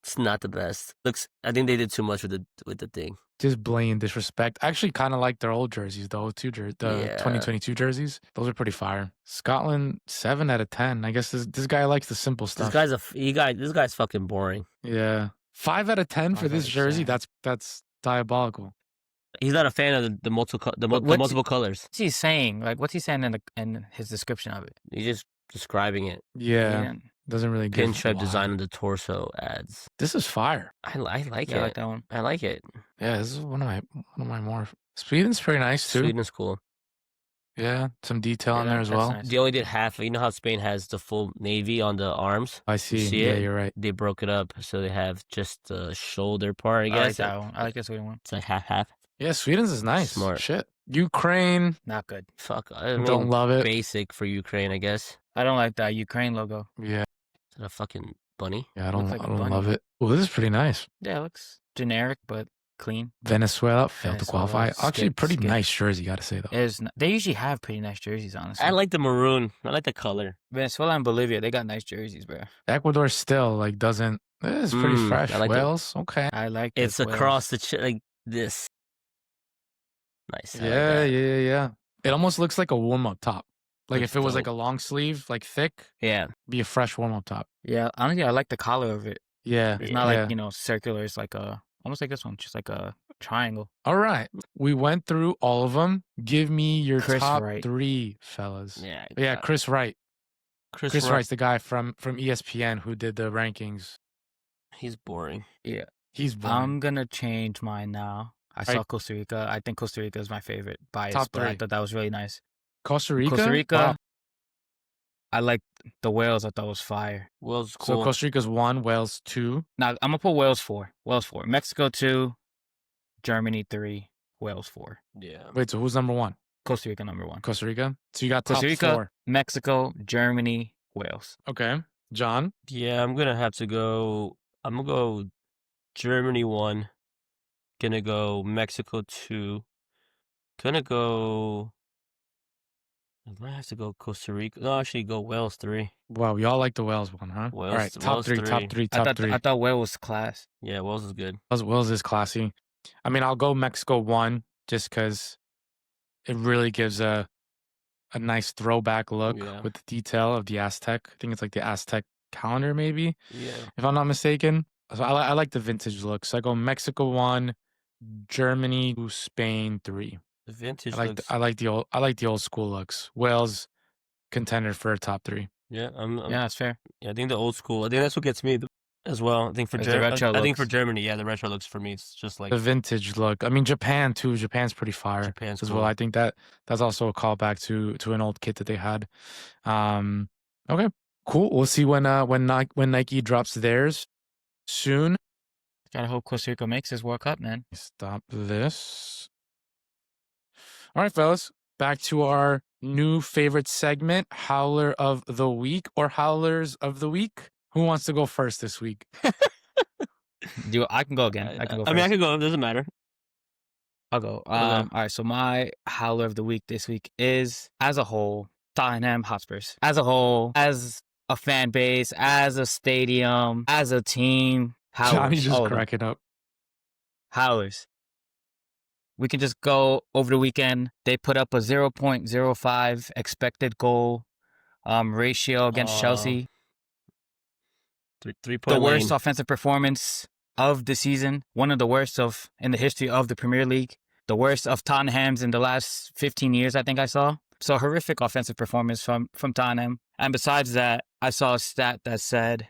[SPEAKER 3] It's not the best. I think they did too much with the thing.
[SPEAKER 1] just blatant disrespect. I actually kind of like their old jerseys though. The
[SPEAKER 3] Yeah.
[SPEAKER 1] 2022 jerseys. Those are pretty fire. Scotland 7 out of 10. I guess this guy likes the simple stuff.
[SPEAKER 3] This guy's fucking boring.
[SPEAKER 1] Yeah. 5 out of 10 for
[SPEAKER 2] 5
[SPEAKER 1] this
[SPEAKER 2] out of
[SPEAKER 1] jersey.
[SPEAKER 2] 10.
[SPEAKER 1] That's diabolical.
[SPEAKER 3] He's not a fan of the multiple
[SPEAKER 2] what's-
[SPEAKER 3] multiple colors.
[SPEAKER 2] What's he saying? Like, what's he saying in his description of it?
[SPEAKER 3] He's just describing it.
[SPEAKER 1] Yeah.
[SPEAKER 2] Yeah,
[SPEAKER 1] Doesn't really give
[SPEAKER 3] Pinstripe
[SPEAKER 1] why.
[SPEAKER 3] design on the torso ads.
[SPEAKER 1] This is fire.
[SPEAKER 3] I like
[SPEAKER 2] yeah, I
[SPEAKER 3] it.
[SPEAKER 2] like that one.
[SPEAKER 3] I like it.
[SPEAKER 1] Yeah, this is one of my more. Sweden's pretty nice too.
[SPEAKER 3] Sweden is cool.
[SPEAKER 1] Yeah, some detail on
[SPEAKER 2] Yeah,
[SPEAKER 1] there as
[SPEAKER 2] that's
[SPEAKER 1] well.
[SPEAKER 2] nice.
[SPEAKER 3] They only did half. You know how Spain has the full navy on the arms?
[SPEAKER 1] I see.
[SPEAKER 3] see
[SPEAKER 1] Yeah,
[SPEAKER 3] it?
[SPEAKER 1] you're right.
[SPEAKER 3] They broke it up, so they have just the shoulder part, I
[SPEAKER 2] I like
[SPEAKER 3] guess.
[SPEAKER 2] that one. I like this one.
[SPEAKER 3] It's like half.
[SPEAKER 1] Yeah, Sweden's is nice.
[SPEAKER 3] Smart.
[SPEAKER 1] Shit. Ukraine,
[SPEAKER 2] Not good.
[SPEAKER 3] Fuck. I mean,
[SPEAKER 1] don't love it.
[SPEAKER 3] basic for Ukraine, I guess.
[SPEAKER 2] I don't like that Ukraine logo.
[SPEAKER 1] Yeah,
[SPEAKER 3] Is that a fucking bunny?
[SPEAKER 1] yeah, I don't,
[SPEAKER 2] Looks like a
[SPEAKER 1] I don't
[SPEAKER 2] bunny.
[SPEAKER 1] love it. Well, this is pretty nice.
[SPEAKER 2] Yeah, it looks generic but clean.
[SPEAKER 1] Venezuela failed to
[SPEAKER 2] Venezuela,
[SPEAKER 1] qualify. Actually,
[SPEAKER 2] skip,
[SPEAKER 1] pretty
[SPEAKER 2] skip.
[SPEAKER 1] nice jersey, gotta say though.
[SPEAKER 2] They usually have pretty nice jerseys, honestly.
[SPEAKER 3] I like the maroon. I like the color.
[SPEAKER 2] Venezuela and Bolivia. They got nice jerseys, bro.
[SPEAKER 1] Ecuador still like doesn't. It's pretty fresh.
[SPEAKER 3] I like it.
[SPEAKER 1] Wales, okay.
[SPEAKER 2] I like.
[SPEAKER 3] It's
[SPEAKER 2] this
[SPEAKER 3] across
[SPEAKER 2] Wales.
[SPEAKER 3] like this. Nice. I like
[SPEAKER 1] Yeah,
[SPEAKER 3] that.
[SPEAKER 1] yeah, yeah. It almost looks like a warm up top. Like
[SPEAKER 3] Looks
[SPEAKER 1] if it was like a
[SPEAKER 3] dope.
[SPEAKER 1] long sleeve, like thick,
[SPEAKER 2] Yeah.
[SPEAKER 1] be a fresh warm up top.
[SPEAKER 2] Yeah. Honestly, I like the collar of it.
[SPEAKER 1] Yeah.
[SPEAKER 2] It's
[SPEAKER 3] Yeah.
[SPEAKER 2] not
[SPEAKER 1] Yeah.
[SPEAKER 2] like, circular. It's like almost like this one, just like a triangle.
[SPEAKER 1] All right. We went through all of them. Give me your
[SPEAKER 2] Chris
[SPEAKER 1] top
[SPEAKER 2] Wright.
[SPEAKER 1] 3, fellas.
[SPEAKER 3] Yeah.
[SPEAKER 1] Yeah, Chris Wright.
[SPEAKER 3] Chris
[SPEAKER 1] Chris
[SPEAKER 3] Wright.
[SPEAKER 1] Wright's the guy from ESPN who did the rankings.
[SPEAKER 3] He's boring.
[SPEAKER 2] Yeah.
[SPEAKER 1] He's boring.
[SPEAKER 2] I'm going to change mine now. I
[SPEAKER 1] Right.
[SPEAKER 2] saw Costa Rica. I think Costa Rica is my favorite bias,
[SPEAKER 1] Top
[SPEAKER 2] but I
[SPEAKER 1] 3.
[SPEAKER 2] thought that was really nice.
[SPEAKER 1] Costa Rica?
[SPEAKER 2] Costa Rica,
[SPEAKER 1] Wow.
[SPEAKER 2] I like the Wales. I thought was fire.
[SPEAKER 3] Wales cool.
[SPEAKER 1] So Costa Rica's 1, Wales 2.
[SPEAKER 2] Now, I'm going to put Wales 4. Wales 4. Mexico 2. Germany 3. Wales 4.
[SPEAKER 3] Yeah.
[SPEAKER 1] Wait, so who's number 1?
[SPEAKER 2] Costa Rica number 1.
[SPEAKER 1] Costa Rica? So you got top
[SPEAKER 2] Costa Rica,
[SPEAKER 1] 4.
[SPEAKER 2] Mexico, Germany, Wales.
[SPEAKER 1] Okay. John?
[SPEAKER 3] Yeah, I'm gonna have to go. I'm gonna go Germany 1. Gonna go Mexico 2. Gonna go. I might have to go Costa Rica. No, actually, go Wales 3.
[SPEAKER 1] Wow, y'all like the Wales one, huh?
[SPEAKER 3] Wales-
[SPEAKER 1] All right, top
[SPEAKER 3] Wales
[SPEAKER 1] 3, top
[SPEAKER 3] 3.
[SPEAKER 1] 3, top 3.
[SPEAKER 2] I thought Wales was class.
[SPEAKER 3] Yeah, Wales is good.
[SPEAKER 1] Wales is classy. I mean, I'll go Mexico 1 just because it really gives a nice throwback look
[SPEAKER 3] Yeah.
[SPEAKER 1] with the detail of the Aztec. I think it's like the Aztec calendar, maybe,
[SPEAKER 3] Yeah.
[SPEAKER 1] if I'm not mistaken. So I like the vintage look. So I go Mexico 1, Germany 2, Spain 3.
[SPEAKER 3] The vintage
[SPEAKER 1] I
[SPEAKER 3] looks.
[SPEAKER 1] like the old school looks. Wales contender for a top 3.
[SPEAKER 3] Yeah,
[SPEAKER 2] Yeah, that's fair.
[SPEAKER 3] I think the old school. I think that's what gets me as well. I think for
[SPEAKER 2] It's the retro
[SPEAKER 3] I think for
[SPEAKER 2] looks.
[SPEAKER 3] Germany, yeah, the retro looks for me. It's just like
[SPEAKER 1] The vintage look. I mean, Japan too. Japan's pretty fire
[SPEAKER 3] Japan's
[SPEAKER 1] as
[SPEAKER 3] cool.
[SPEAKER 1] well. I think that's also a callback to an old kit that they had. Okay, cool. We'll see when Nike drops theirs soon.
[SPEAKER 2] Gotta hope Costa Rica makes this World Cup, man.
[SPEAKER 1] Stop this. All right, fellas. Back to our new favorite segment, Howler of the Week or Howlers of the Week. Who wants to go first this week?
[SPEAKER 2] I can go again. I can go first.
[SPEAKER 3] I mean, I could go. It doesn't matter.
[SPEAKER 2] I'll go.
[SPEAKER 3] Okay.
[SPEAKER 2] All right, so my howler of the week this week is, as a whole, Tottenham Hotspurs. As a whole, as a fan base, as a stadium, as a team. Howlers.
[SPEAKER 1] Johnny's just
[SPEAKER 2] all of them.
[SPEAKER 1] cracking up.
[SPEAKER 2] Howlers. We can just go over the weekend. They put up a 0.05 expected goal ratio against Chelsea.
[SPEAKER 3] 3 point
[SPEAKER 2] The
[SPEAKER 3] lane.
[SPEAKER 2] worst offensive performance of the season. One of the worst in the history of the Premier League. The worst of Tottenham's in the last 15 years, I think I saw. So horrific offensive performance from Tottenham. And besides that, I saw a stat that said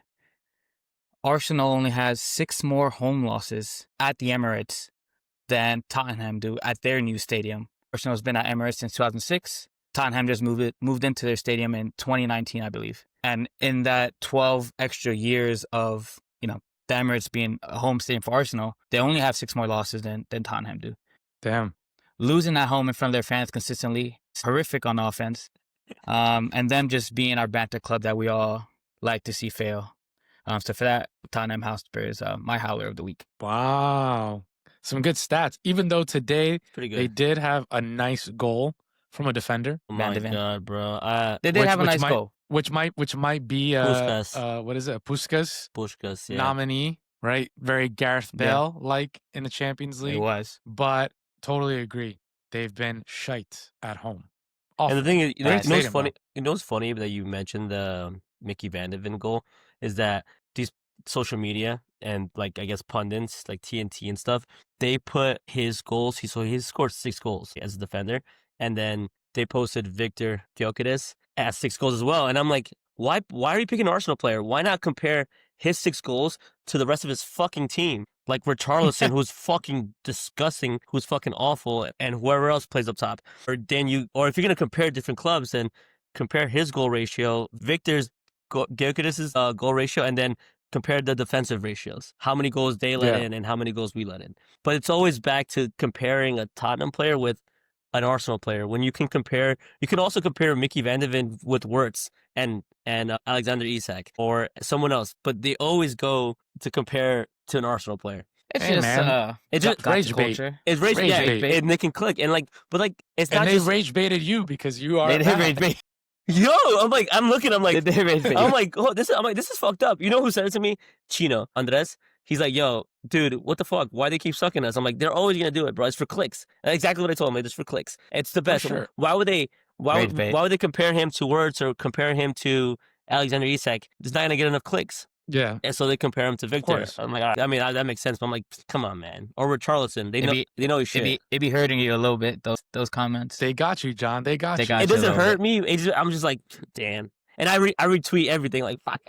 [SPEAKER 2] Arsenal only has 6 more home losses at the Emirates than Tottenham do at their new stadium. Arsenal's been at Emirates since 2006. Tottenham just moved into their stadium in 2019, I believe. And in that 12 extra years of, the Emirates being a home stadium for Arsenal, they only have 6 more losses than Tottenham do.
[SPEAKER 1] Damn.
[SPEAKER 2] Losing at home in front of their fans consistently, it's horrific on offense. And them just being our banter club that we all like to see fail. So for that, Tottenham Hotspur is my howler of the week.
[SPEAKER 1] Wow. Some good stats. Even though today
[SPEAKER 3] Pretty good.
[SPEAKER 1] they did have a nice goal from a defender,
[SPEAKER 3] Oh my
[SPEAKER 2] Van de Ven.
[SPEAKER 3] god, bro.
[SPEAKER 2] They did have a nice goal.
[SPEAKER 1] which might be
[SPEAKER 3] Puskas.
[SPEAKER 1] what is it? A Puskas
[SPEAKER 3] Pushkas, yeah.
[SPEAKER 1] nominee, right? Very Gareth
[SPEAKER 2] Yeah.
[SPEAKER 1] Bale like in the Champions
[SPEAKER 2] It
[SPEAKER 1] League.
[SPEAKER 2] was.
[SPEAKER 1] But totally agree. They've been shite at home.
[SPEAKER 3] And the thing is,
[SPEAKER 1] Bad
[SPEAKER 3] what's
[SPEAKER 1] stadium,
[SPEAKER 3] funny? You know what's funny that you mentioned the Mickey Van de Ven goal is that these social media and like I guess pundits like TNT and stuff, they put his goals. He scored 6 goals as a defender, and then they posted Victor Gyökeres at 6 goals as well. And I'm like, why are you picking an Arsenal player? Why not compare his 6 goals to the rest of his fucking team? Like Richarlison, who's fucking disgusting, who's fucking awful, and whoever else plays up top. Or if you're gonna compare different clubs, then compare his goal ratio, Victor's Gyökeres' goal ratio, and then compare the defensive ratios. How many goals they let in and how many goals we let in. But it's always back to comparing a Tottenham player with an Arsenal player. When you can also compare Mickey Van de Ven with Wirtz and Alexander Isak or someone else. But they always go to compare to an Arsenal player.
[SPEAKER 2] It's
[SPEAKER 1] Hey,
[SPEAKER 2] just
[SPEAKER 1] man.
[SPEAKER 3] It's just
[SPEAKER 1] rage bait.
[SPEAKER 2] culture.
[SPEAKER 3] It's rage,
[SPEAKER 1] Rage
[SPEAKER 3] yeah,
[SPEAKER 1] bait.
[SPEAKER 3] and they can click and it's
[SPEAKER 1] And
[SPEAKER 3] not
[SPEAKER 1] they
[SPEAKER 3] just
[SPEAKER 1] rage baited you because you are
[SPEAKER 2] They did
[SPEAKER 1] bad.
[SPEAKER 2] rage bait.
[SPEAKER 3] yo. I'm like
[SPEAKER 2] They did rage bait.
[SPEAKER 3] I'm like, this is fucked up. You know who said it to me? Chino Andres. He's like, yo, dude, what the fuck? Why they keep sucking us? I'm like, they're always gonna do it, bro. It's for clicks. That's exactly what I told him. Like, it's for clicks. It's the best.
[SPEAKER 1] sure.
[SPEAKER 3] Why would they
[SPEAKER 2] Great debate.
[SPEAKER 3] Why would they compare him to Wirtz or compare him to Alexander Isak? He's not gonna get enough clicks.
[SPEAKER 1] Yeah.
[SPEAKER 3] And so they compare him to Victor.
[SPEAKER 1] course.
[SPEAKER 3] I'm like, all right. I mean, that makes sense. But I'm like, come on, man. Or with Charleston, they know his shit.
[SPEAKER 2] It'd be hurting you a little bit. Those comments.
[SPEAKER 1] They got you, John. They got you.
[SPEAKER 2] got
[SPEAKER 3] It
[SPEAKER 2] you a
[SPEAKER 3] doesn't
[SPEAKER 2] little
[SPEAKER 3] hurt me. I'm just like, damn. And I retweet everything. Like, fuck.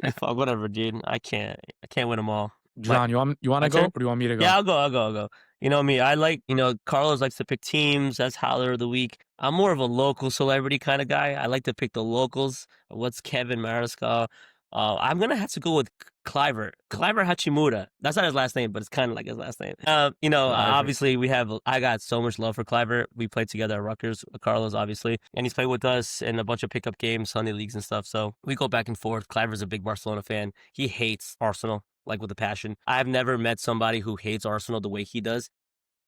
[SPEAKER 3] Like, fuck, whatever, dude. I can't win them all.
[SPEAKER 1] John, you want to go, or do you want me to go?
[SPEAKER 3] Yeah, I'll go. You know me. I like, Carlos likes to pick teams. That's Howler of the week. I'm more of a local celebrity kind of guy. I like to pick the locals. What's Kevin Mariscal? I'm gonna have to go with Cliver Hachimura. That's not his last name, but it's kind of like his last name. Obviously I got so much love for Cliver. We played together at Rutgers, Carlos, obviously, and he's played with us in a bunch of pickup games, Sunday leagues and stuff. So we go back and forth. Cliver's a big Barcelona fan. He hates Arsenal, like with a passion. I've never met somebody who hates Arsenal the way he does.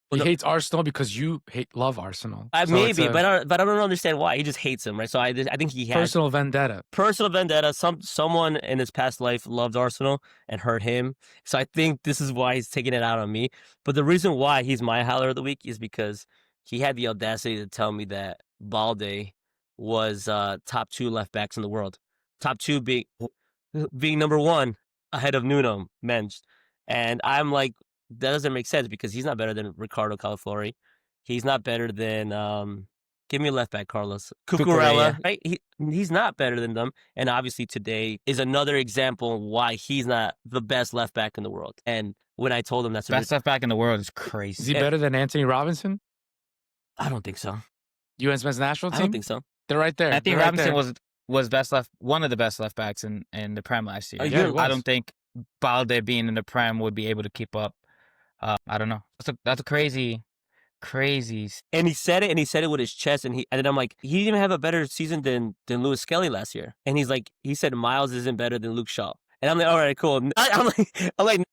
[SPEAKER 1] He hates Arsenal because you love Arsenal.
[SPEAKER 3] But I don't understand why. He just hates him, right? So I think he has
[SPEAKER 1] personal vendetta.
[SPEAKER 3] Personal vendetta. Someone in his past life loved Arsenal and hurt him. So I think this is why he's taking it out on me. But the reason why he's my Howler of the week is because he had the audacity to tell me that Balde was top 2 left backs in the world. Top 2 being number 1 ahead of Nuno Mendes. And I'm like, that doesn't make sense because he's not better than Ricardo Calafori. He's not better than give me a left back, Carlos. Cucurella, right? He's not better than them. And obviously today is another example why he's not the best left back in the world. And when I told him that's
[SPEAKER 2] best left back in the world is crazy.
[SPEAKER 1] Is he better than Anthony Robinson?
[SPEAKER 3] I don't think so.
[SPEAKER 1] U.S. men's national team?
[SPEAKER 3] I don't think so.
[SPEAKER 1] They're right there.
[SPEAKER 2] Anthony Robinson was one of the best left backs in the Prem last year. I don't think Balde being in the Prem would be able to keep up. I don't know. That's a crazy.
[SPEAKER 3] And he said it with his chest, and then I'm like, he didn't even have a better season than Lewis Skelly last year. And he said Miles isn't better than Luke Shaw. And I'm like, all right, cool. I'm like,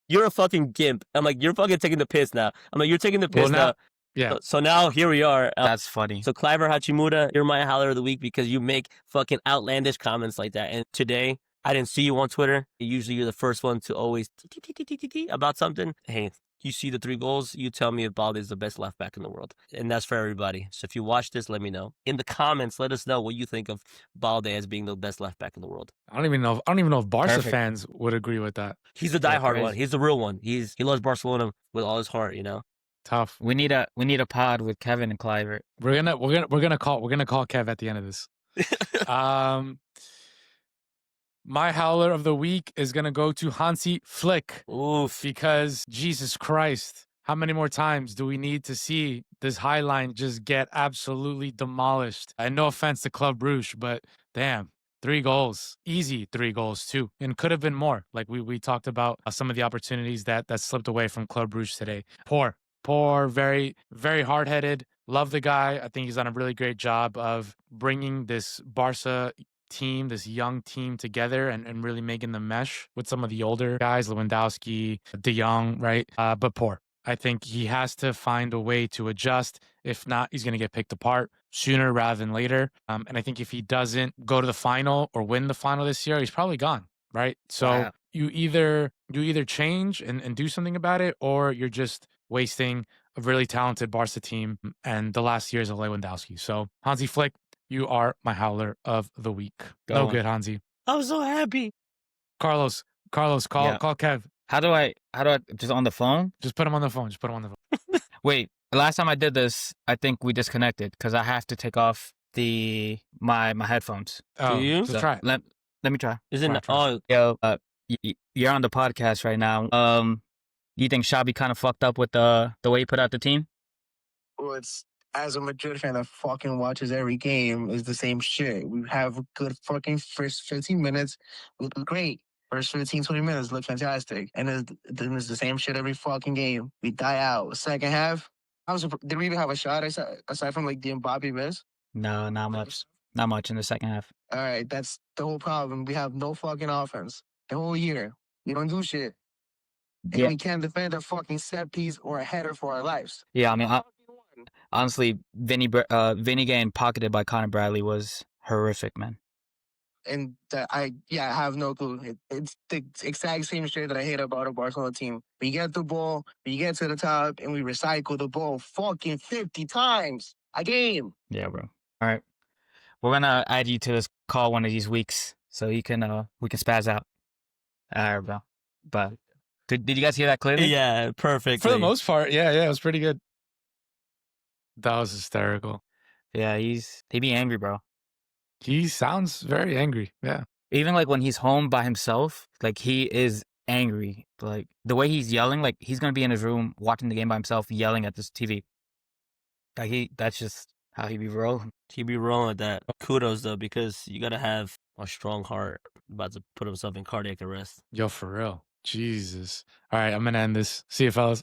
[SPEAKER 3] you're a fucking gimp. I'm like, you're fucking taking the piss now. I'm like, you're taking the piss now.
[SPEAKER 1] Yeah.
[SPEAKER 3] So now here we are.
[SPEAKER 2] That's funny.
[SPEAKER 3] So Cliver Hachimura, you're my Howler of the week because you make fucking outlandish comments like that. And today, I didn't see you on Twitter. Usually you're the first one to always about something. Hey, you see the 3 goals, you tell me if Balde is the best left back in the world. And that's for everybody. So if you watch this, let me know. In the comments, let us know what you think of Balde as being the best left back in the world.
[SPEAKER 1] I don't even know if Barca fans would agree with that.
[SPEAKER 3] He's the diehard one. He's the real one. He loves Barcelona with all his heart,
[SPEAKER 1] Tough.
[SPEAKER 2] We need a pod with Kevin and Cliver.
[SPEAKER 1] We're gonna call Kev at the end of this. My Howler of the week is going to go to Hansi Flick.
[SPEAKER 3] Oof.
[SPEAKER 1] Because, Jesus Christ, how many more times do we need to see this High Line just get absolutely demolished? And no offense to Club Brugge, but damn, 3 goals. Easy 3 goals, too. And could have been more. Like we talked about some of the opportunities that slipped away from Club Brugge today. Poor, very, very hard-headed. Love the guy. I think he's done a really great job of bringing this Barca team, this young team together and really making them mesh with some of the older guys, Lewandowski, De Jong, right? But poor. I think he has to find a way to adjust. If not, he's going to get picked apart sooner rather than later. And I think if he doesn't go to the final or win the final this year, he's probably gone, right? So you either change and do something about it, or you're just wasting a really talented Barca team and the last years of Lewandowski. So Hansi Flick, you are my Howler of the week. No good, Hansi.
[SPEAKER 3] I'm so happy.
[SPEAKER 1] Carlos, call Kev.
[SPEAKER 2] How do I just on the phone?
[SPEAKER 1] Just put him on the phone.
[SPEAKER 2] Wait, the last time I did this, I think we disconnected because I have to take off my headphones.
[SPEAKER 3] Do you?
[SPEAKER 1] So try it.
[SPEAKER 2] Let me try.
[SPEAKER 3] Yo,
[SPEAKER 2] you're on the podcast right now. You think Xabi kind of fucked up with the way he put out the team?
[SPEAKER 4] Well, it's as a Madrid fan that fucking watches every game, is the same shit. We have good fucking first 15 minutes. We look great. First 15, 20 minutes look fantastic. And then it's the same shit every fucking game. We die out. Second half, did we even have a shot aside from like the Mbappe miss?
[SPEAKER 2] No, not much. Not much in the second half.
[SPEAKER 4] All right, that's the whole problem. We have no fucking offense. The whole year. We don't do shit. And we can't defend a fucking set piece or a header for our lives.
[SPEAKER 2] Yeah, I mean, honestly, Vinny getting pocketed by Connor Bradley was horrific, man.
[SPEAKER 4] and that I have no clue. It's the exact same shit that I hate about a Barcelona team. We get the ball, we get to the top, and we recycle the ball fucking 50 times a game.
[SPEAKER 2] Yeah, bro. All right. We're gonna add you to this call one of these weeks so you can we can spaz out. All right, bro. But did you guys hear that clearly?
[SPEAKER 3] Yeah, perfectly.
[SPEAKER 1] For the most part, yeah, it was pretty good. That was hysterical.
[SPEAKER 2] Yeah, he'd be angry, bro.
[SPEAKER 1] He sounds very angry. Yeah.
[SPEAKER 2] Even like when he's home by himself, like he is angry. Like the way he's yelling, like he's gonna be in his room watching the game by himself, yelling at this TV. Like that's just how he be rolling.
[SPEAKER 3] He'd be rolling with that. Kudos though, because you gotta have a strong heart. About to put himself in cardiac arrest.
[SPEAKER 1] Yo, for real. Jesus. All right, I'm gonna end this. See you, fellas.